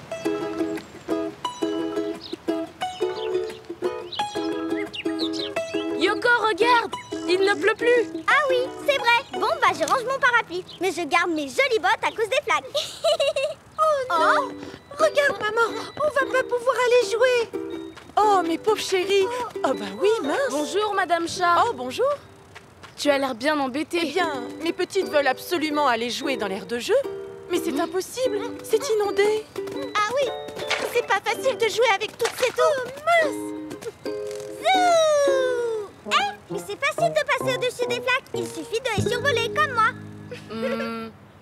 Yoko, regarde, il ne pleut plus. Ah oui, c'est vrai. Bon, bah je range mon parapluie. Mais je garde mes jolies bottes à cause des flaques. Oh non! Regarde, maman, on va pas pouvoir aller jouer. Oh, mes pauvres chéris. Oh bah oui, mince. Bonjour, Madame Chat. Oh, bonjour. Tu as l'air bien embêtée. Eh bien, mes petites veulent absolument aller jouer dans l'aire de jeu. Mais c'est impossible, c'est inondé. Ah oui, c'est pas facile de jouer avec toute cette eau. Zou! Eh, mais c'est facile de passer au-dessus des flaques. Il suffit de les survoler comme moi.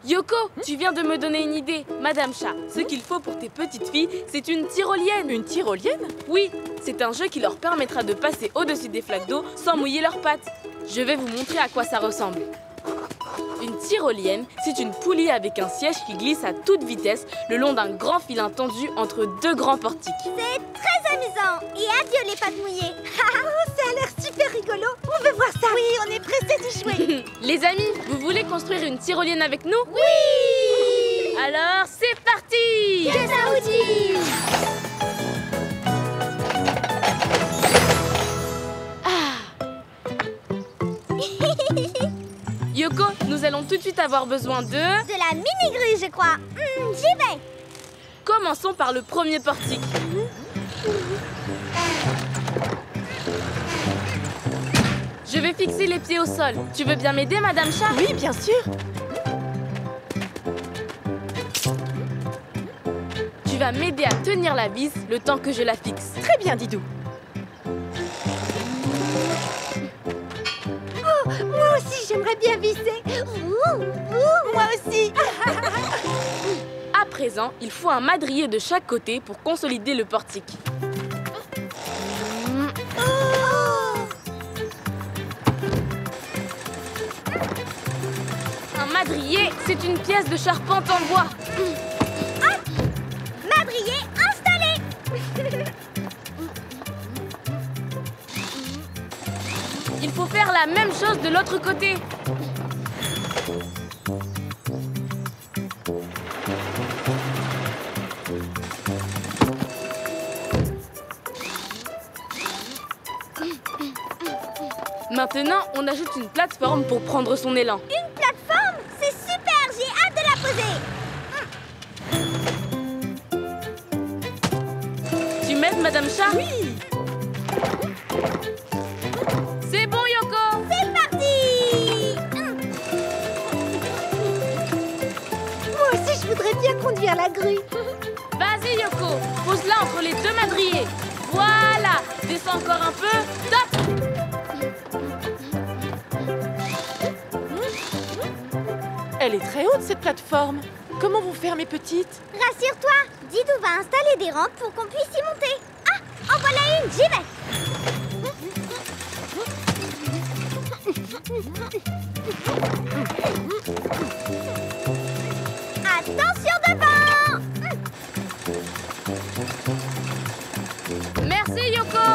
Yoko, tu viens de me donner une idée. Madame Chat, ce qu'il faut pour tes petites filles, c'est une tyrolienne. Une tyrolienne? Oui, c'est un jeu qui leur permettra de passer au-dessus des flaques d'eau sans mouiller leurs pattes. Je vais vous montrer à quoi ça ressemble. Une tyrolienne, c'est une poulie avec un siège qui glisse à toute vitesse le long d'un grand filin tendu entre deux grands portiques. C'est très amusant. Et adieu les pattes mouillées. Ça a l'air super rigolo. On veut voir ça. Oui, on est pressés d'y jouer. Les amis, vous voulez construire une tyrolienne avec nous? Oui! Alors, c'est parti! Saoudi! Yoko, nous allons tout de suite avoir besoin de la mini-grue, je crois. J'y vais. Commençons par le premier portique. Je vais fixer les pieds au sol. Tu veux bien m'aider, Madame Chat? Oui, bien sûr. Tu vas m'aider à tenir la vis le temps que je la fixe. Très bien, Didou. Moi aussi, j'aimerais bien visser. Moi aussi. À présent, il faut un madrier de chaque côté pour consolider le portique. Un madrier, c'est une pièce de charpente en bois. Madrier installé. Il faut faire la même chose de l'autre côté. Maintenant, on ajoute une plateforme pour prendre son élan. Une plateforme? C'est super, j'ai hâte de la poser. Tu m'aides, Madame Chat? Oui. C'est bon, Yoko. C'est parti. Moi aussi, je voudrais bien conduire la grue. Vas-y, Yoko. Pose-la entre les deux madriers. Voilà. Descends encore un peu. Top. Elle est très haute, cette plateforme. Comment vont faire, mes petites? Rassure-toi, Didou va installer des rampes pour qu'on puisse y monter. Ah, en voilà une, j'y vais. Attention devant. Merci, Yoko.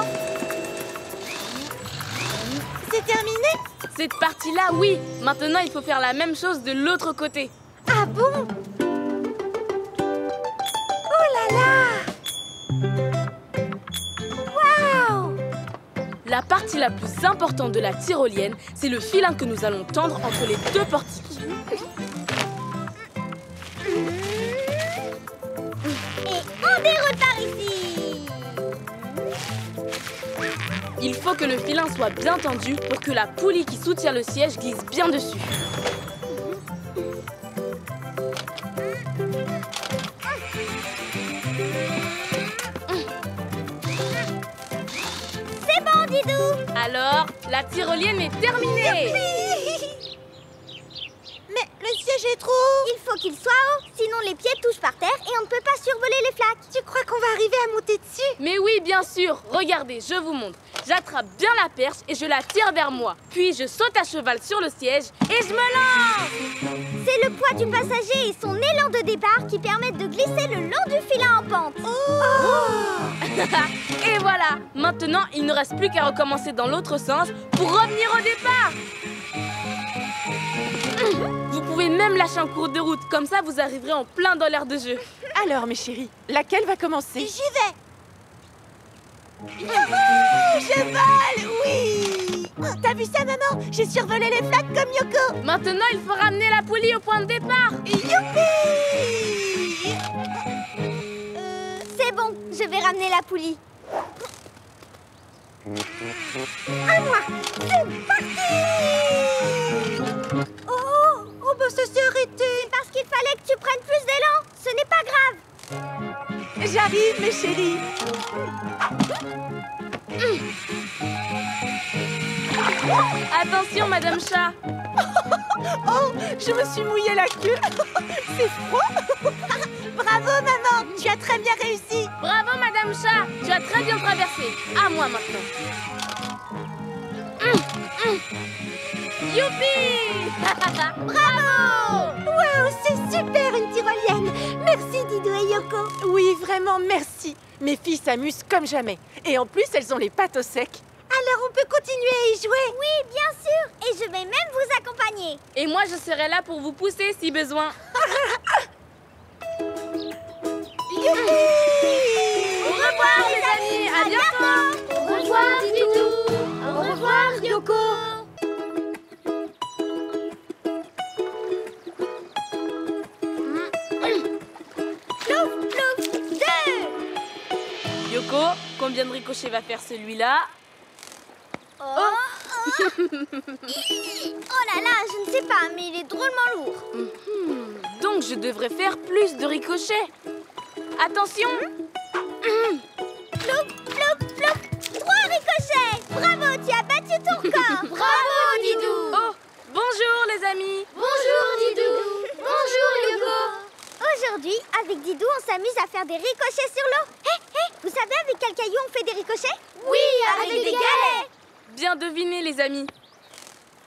C'est terminé? Cette partie-là, oui. Maintenant, il faut faire la même chose de l'autre côté. Ah bon? Oh là là! Waouh! La partie la plus importante de la tyrolienne, c'est le filin que nous allons tendre entre les deux portiques. Et on déroule par ici. Il faut que le filin soit bien tendu pour que la poulie qui soutient le siège glisse bien dessus. C'est bon, Didou. Alors, la tyrolienne est terminée. Mais le siège est trop haut. Il faut qu'il soit haut, sinon les pieds touchent par terre et on ne peut pas survoler les flaques. Tu crois qu'on va arriver à monter dessus? Mais oui, bien sûr. Regardez, je vous montre. J'attrape bien la perche et je la tire vers moi. Puis je saute à cheval sur le siège et je me lance. C'est le poids du passager et son élan de départ qui permettent de glisser le long du filin en pente. Et voilà. Maintenant, il ne reste plus qu'à recommencer dans l'autre sens pour revenir au départ. Vous pouvez même lâcher un cours de route. Comme ça, vous arriverez en plein dans l'air de jeu. Alors, mes chéris, laquelle va commencer? J'y vais. Je vole, oui. T'as vu ça, maman? J'ai survolé les flaques comme Yoko. Maintenant, il faut ramener la poulie au point de départ. Youpi! C'est bon, je vais ramener la poulie. À moi, c'est parti! Oh, bah ça s'est arrêté. C'est parce qu'il fallait que tu prennes plus d'élan. Ce n'est pas grave. J'arrive, mes chéris. Attention, Madame Chat. Oh, je me suis mouillé la queue. C'est froid. Bravo, maman. Tu as très bien réussi. Bravo, Madame Chat. Tu as très bien traversé. À moi maintenant. Youpi! Bravo! Waouh, c'est super une tyrolienne. Merci, Didou et Yoko. Oui, vraiment, merci. Mes filles s'amusent comme jamais. Et en plus, elles ont les pattes au sec. Alors, on peut continuer à y jouer? Oui, bien sûr. Et je vais même vous accompagner. Et moi, je serai là pour vous pousser si besoin. Youpi! Au revoir, les amis. À bientôt. Au revoir, Didou. Au revoir, Yoko. Plouf, plouf, 2. Yoko, combien de ricochets va faire celui-là? Oh là là, je ne sais pas, mais il est drôlement lourd. Donc, je devrais faire plus de ricochets. Attention. Plouf, plouf, plouf, 3 ricochets. Bravo, tu as battu ton record. Bravo, Didou. Oh, bonjour, les amis. Bonjour, Didou. Bonjour, Yoko. Aujourd'hui, avec Didou, on s'amuse à faire des ricochets sur l'eau. Hé, vous savez avec quel caillou on fait des ricochets? Oui, avec des galets. Bien deviné, les amis.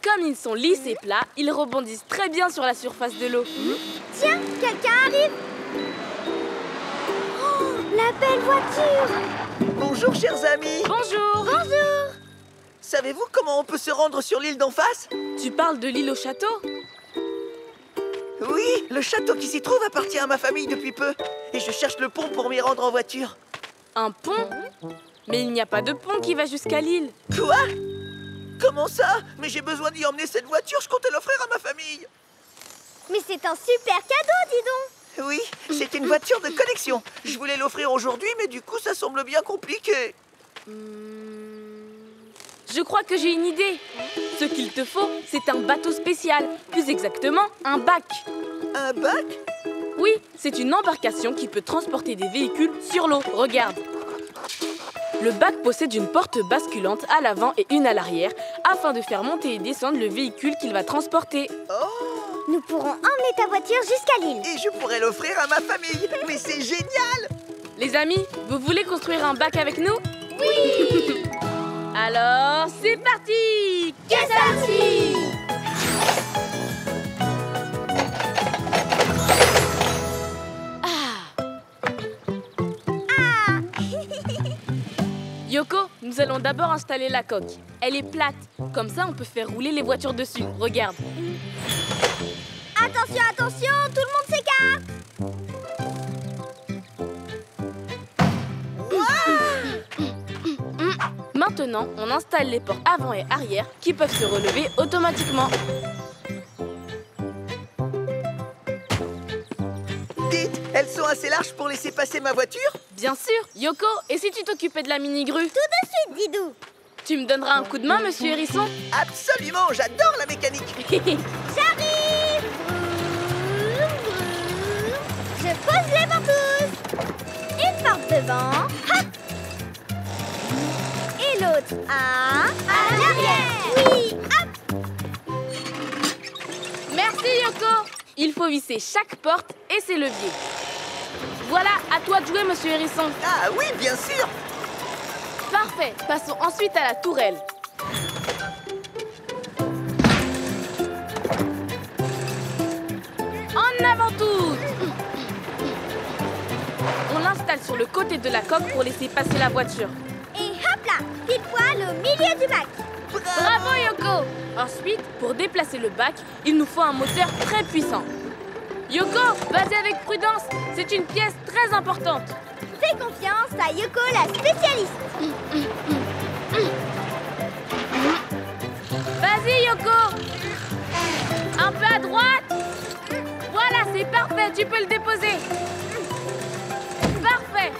Comme ils sont lisses et plats, ils rebondissent très bien sur la surface de l'eau. Tiens, quelqu'un arrive. Oh, la belle voiture. Bonjour, chers amis. Bonjour. Bonjour. Savez-vous comment on peut se rendre sur l'île d'en face? Tu parles de l'île au château? Oui, le château qui s'y trouve appartient à ma famille depuis peu. Et je cherche le pont pour m'y rendre en voiture. Un pont? Mais il n'y a pas de pont qui va jusqu'à l'île. Quoi? Comment ça? Mais j'ai besoin d'y emmener cette voiture, je comptais l'offrir à ma famille. Mais c'est un super cadeau, dis donc. Oui, c'est une voiture de collection. Je voulais l'offrir aujourd'hui, mais du coup, ça semble bien compliqué. Je crois que j'ai une idée. Ce qu'il te faut, c'est un bateau spécial. Plus exactement, un bac. Un bac? Oui, c'est une embarcation qui peut transporter des véhicules sur l'eau. Regarde. Le bac possède une porte basculante à l'avant et une à l'arrière afin de faire monter et descendre le véhicule qu'il va transporter. Oh! Nous pourrons emmener ta voiture jusqu'à l'île. Et je pourrais l'offrir à ma famille. Mais c'est génial! Les amis, vous voulez construire un bac avec nous? Oui. Alors, c'est parti! C'est parti. Yoko, nous allons d'abord installer la coque. Elle est plate. Comme ça, on peut faire rouler les voitures dessus. Regarde. Attention, attention, tout le monde s'écarte. Maintenant, on installe les portes avant et arrière qui peuvent se relever automatiquement. Dites, elles sont assez larges pour laisser passer ma voiture? Bien sûr. Yoko, et si tu t'occupais de la mini-grue? Tout de suite, Didou. Tu me donneras un coup de main, monsieur Hérisson? Absolument, j'adore la mécanique. J'arrive. Je pose les ventouses. Une porte devant. Hop. Et l'autre à l'arrière. Oui, hop. Merci, Yoko. Il faut visser chaque porte et ses leviers. Voilà, à toi de jouer, monsieur Hérisson. Ah oui, bien sûr. Parfait. Passons ensuite à la tourelle. En avant tous. On l'installe sur le côté de la coque pour laisser passer la voiture. Et hop là, pile poil au milieu du bac. Bravo Yoko! Ensuite, pour déplacer le bac, il nous faut un moteur très puissant. Yoko, vas-y avec prudence, c'est une pièce très importante. Fais confiance à Yoko, la spécialiste. Vas-y Yoko! Un peu à droite! Voilà, c'est parfait, tu peux le déposer. Parfait!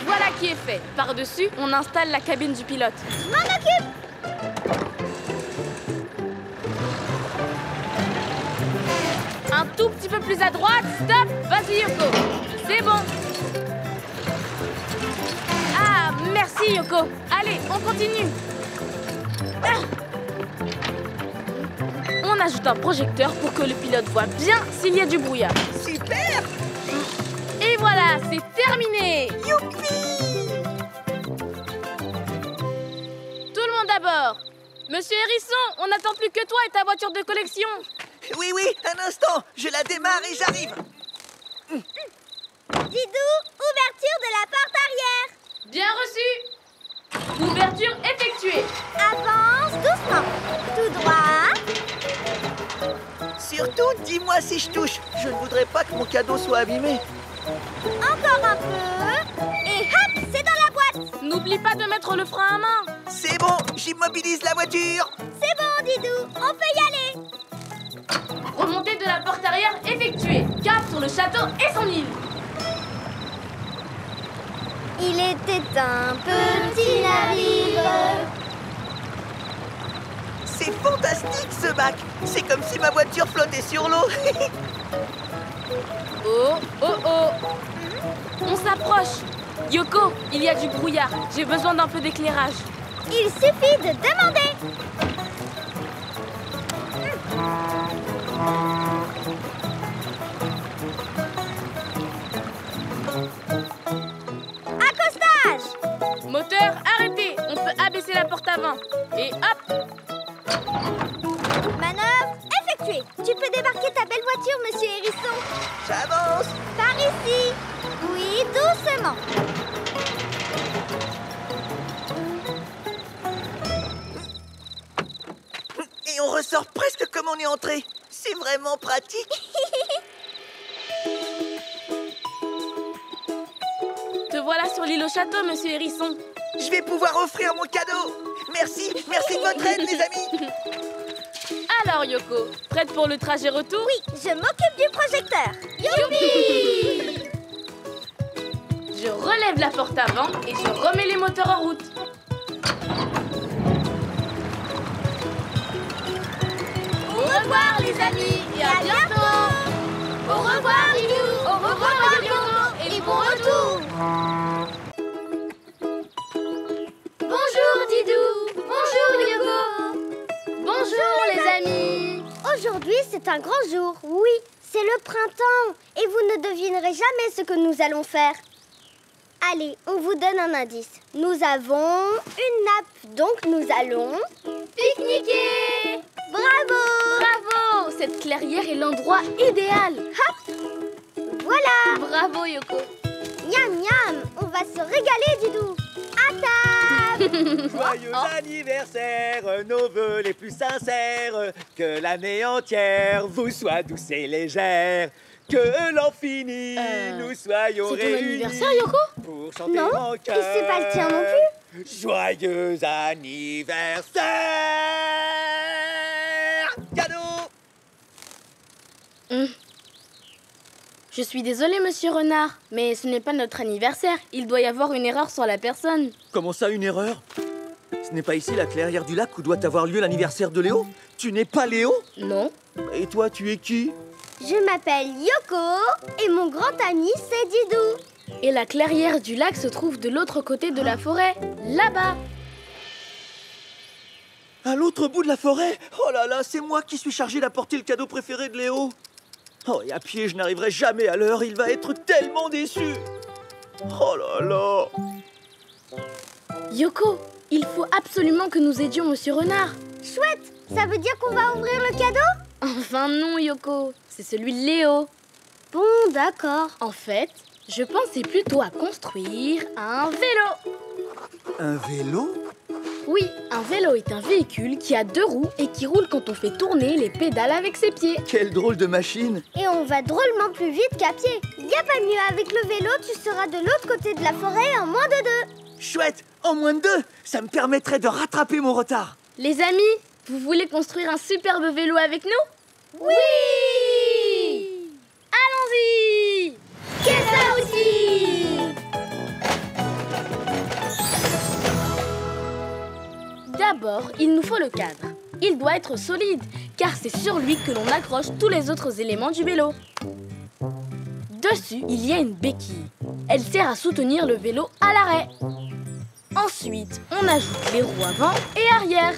Voilà qui est fait. Par-dessus, on installe la cabine du pilote. Je m'en occupe. Un tout petit peu plus à droite. Stop! Vas-y Yoko. C'est bon. Ah, merci Yoko. Allez, on continue. On ajoute un projecteur pour que le pilote voit bien s'il y a du brouillard. Super! Et voilà, c'est terminé. Youpi! Tout le monde à bord. Monsieur Hérisson, on n'attend plus que toi et ta voiture de collection. Oui, un instant, je la démarre et j'arrive. Didou, ouverture de la porte arrière. Bien reçu. Ouverture effectuée. Avance doucement. Tout droit. Surtout, dis-moi si je touche. Je ne voudrais pas que mon cadeau soit abîmé. Encore un peu. Et hop, c'est dans la boîte. N'oublie pas de mettre le frein à main. C'est bon, j'immobilise la voiture. C'est bon, Didou, on peut y aller. Remontée de la porte arrière effectuée. Cap sur le château et son île. Il était un petit navire. C'est fantastique ce bac. C'est comme si ma voiture flottait sur l'eau. Oh. On s'approche. Yoko, il y a du brouillard. J'ai besoin d'un peu d'éclairage. Il suffit de demander. Accostage. Moteur, arrêtez. On peut abaisser la porte avant. Et hop. Manœuvre effectuée. Tu peux débarquer ta belle voiture, monsieur Hérisson. J'avance. Par ici. Oui, doucement. Et on ressort presque comme on est entré. C'est vraiment pratique. Te voilà sur l'île au château, monsieur Hérisson. Je vais pouvoir offrir mon cadeau. Merci de votre aide, les amis. Alors, Yoko, prête pour le trajet retour? Oui, je m'occupe du projecteur. Youpi! Je relève la porte avant et je remets les moteurs en route. Au revoir, les amis, et à bientôt. Au revoir, Didou. Au revoir, Yoko, et bon retour. Bonjour, Didou. Bonjour, Yoko. Bonjour les amis. Aujourd'hui, c'est un grand jour. Oui, c'est le printemps. Et vous ne devinerez jamais ce que nous allons faire. Allez, on vous donne un indice. Nous avons une nappe, donc nous allons pique-niquer. Bravo! Bravo. Cette clairière est l'endroit idéal. Voilà! Bravo Yoko. Miam miam! On va se régaler, Didou. À table! Joyeux anniversaire, nos vœux les plus sincères, que l'année entière vous soit douce et légère, que l'infini nous soyons C'est ton réunis. anniversaire Yoko? Pour chanter Non, en et chœur. c'est pas le tien non plus. Joyeux anniversaire! Cadeau! Je suis désolée monsieur Renard, mais ce n'est pas notre anniversaire. Il doit y avoir une erreur sur la personne. Comment ça, une erreur? Ce n'est pas ici la clairière du lac où doit avoir lieu l'anniversaire de Léo? Tu n'es pas Léo? Non. Et toi, tu es qui? Je m'appelle Yoko et mon grand ami, c'est Didou. Et la clairière du lac se trouve de l'autre côté de la forêt, là-bas. À l'autre bout de la forêt? Oh là là, c'est moi qui suis chargé d'apporter le cadeau préféré de Léo. Oh, et à pied, je n'arriverai jamais à l'heure. Il va être tellement déçu. Oh là là. Yoko, il faut absolument que nous aidions monsieur Renard. Chouette, ça veut dire qu'on va ouvrir le cadeau? Enfin non Yoko, c'est celui de Léo. Bon, d'accord. En fait, je pensais plutôt à construire un vélo. Un vélo? Oui, un vélo est un véhicule qui a 2 roues et qui roule quand on fait tourner les pédales avec ses pieds. Quelle drôle de machine! Et on va drôlement plus vite qu'à pied. Y a pas mieux, avec le vélo, tu seras de l'autre côté de la forêt en moins de 2. Chouette! En moins de 2, ça me permettrait de rattraper mon retard. Les amis, vous voulez construire un superbe vélo avec nous? Oui! Allons-y! Qu'est-ce ça aussi? D'abord, il nous faut le cadre. Il doit être solide, car c'est sur lui que l'on accroche tous les autres éléments du vélo. Dessus, il y a une béquille. Elle sert à soutenir le vélo à l'arrêt. Ensuite, on ajoute les roues avant et arrière.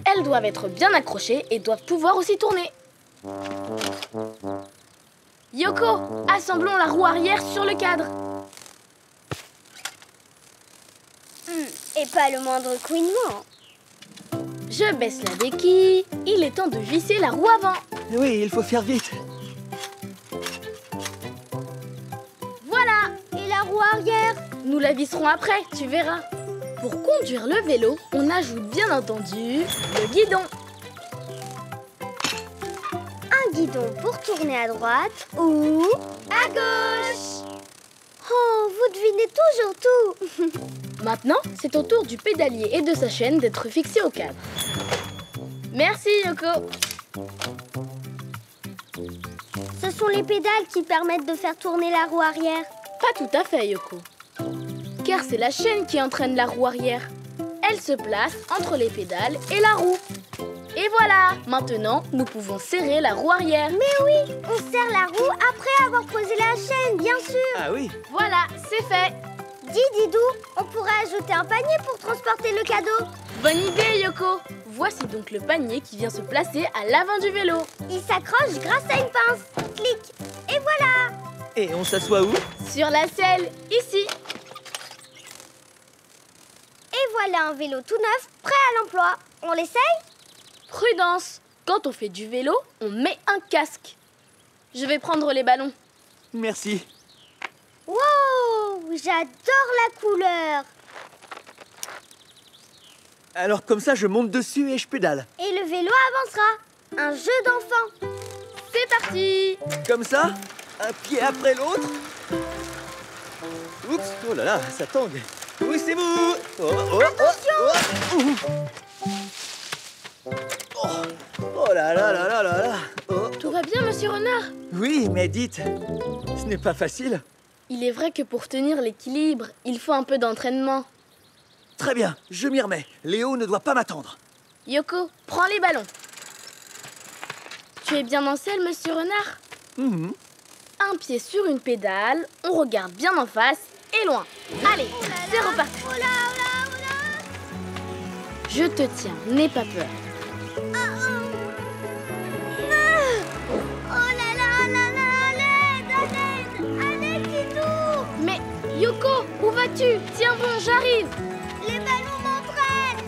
Elles doivent être bien accrochées et doivent pouvoir aussi tourner. Yoko, assemblons la roue arrière sur le cadre. Et pas le moindre couinement. Je baisse la béquille. Il est temps de visser la roue avant. Oui, il faut faire vite. Voilà. Et la roue arrière? Nous la visserons après, tu verras. Pour conduire le vélo, on ajoute bien entendu le guidon. Un guidon pour tourner à droite ou à gauche. Oh, vous devinez toujours tout. Maintenant, c'est au tour du pédalier et de sa chaîne d'être fixés au cadre. Merci, Yoko. Ce sont les pédales qui permettent de faire tourner la roue arrière. Pas tout à fait, Yoko. Car c'est la chaîne qui entraîne la roue arrière. Elle se place entre les pédales et la roue. Et voilà! Maintenant, nous pouvons serrer la roue arrière. Mais oui, on serre la roue après avoir posé la chaîne, bien sûr. Ah oui. Voilà, c'est fait. Dis, Didou, on pourrait ajouter un panier pour transporter le cadeau. Bonne idée, Yoko. Voici donc le panier qui vient se placer à l'avant du vélo. Il s'accroche grâce à une pince. Clic. Et voilà. Et on s'assoit où? Sur la selle, ici. Et voilà un vélo tout neuf, prêt à l'emploi. On l'essaye? Prudence. Quand on fait du vélo, on met un casque. Je vais prendre les ballons. Merci. Wow, j'adore la couleur. Alors comme ça, je monte dessus et je pédale. Et le vélo avancera. Un jeu d'enfant. C'est parti. Comme ça, un pied après l'autre. Oups, oh là là, ça tangue. Oui, c'est vous. Attention. Oh là là là là là là. Oh. Tout va bien, monsieur Renard? Oui, mais dites, ce n'est pas facile. Il est vrai que pour tenir l'équilibre, il faut un peu d'entraînement. Très bien, je m'y remets. Léo ne doit pas m'attendre. Yoko, prends les ballons. Tu es bien en selle, monsieur Renard? Un pied sur une pédale, on regarde bien en face et loin. Allez, c'est reparti. Je te tiens, n'aie pas peur. Mais Yoko, où vas-tu? Tiens bon, j'arrive. Les ballons m'entraînent.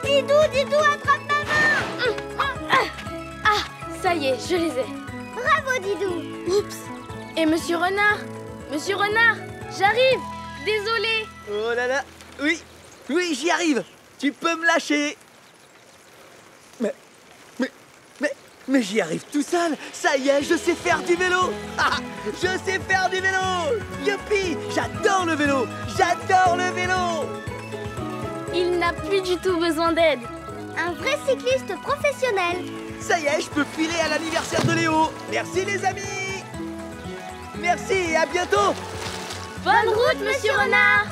Didou, attrape ma main. Ah, ça y est, je les ai. Bravo, Didou. Oups. Et monsieur Renard? Monsieur Renard, j'arrive. Désolé. Oh là là. Oui, j'y arrive. Tu peux me lâcher. Mais j'y arrive tout seul. Ça y est, je sais faire du vélo. Ah, je sais faire du vélo. Youpi, j'adore le vélo. J'adore le vélo. Il n'a plus du tout besoin d'aide. Un vrai cycliste professionnel. Ça y est, je peux filer à l'anniversaire de Léo. Merci les amis. Merci et à bientôt. Bonne route, monsieur Renard.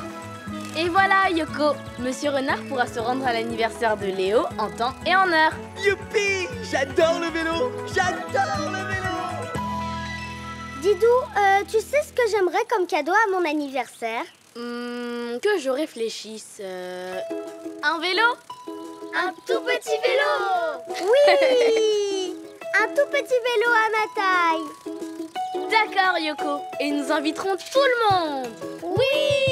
Et voilà, Yoko. Monsieur Renard pourra se rendre à l'anniversaire de Léo en temps et en heure. Youpi, j'adore le vélo. J'adore le vélo. Didou, tu sais ce que j'aimerais comme cadeau à mon anniversaire? Que je réfléchisse. Un vélo? Un tout petit vélo. Oui. Un tout petit vélo à ma taille. D'accord, Yoko. Et nous inviterons tout le monde. Oui.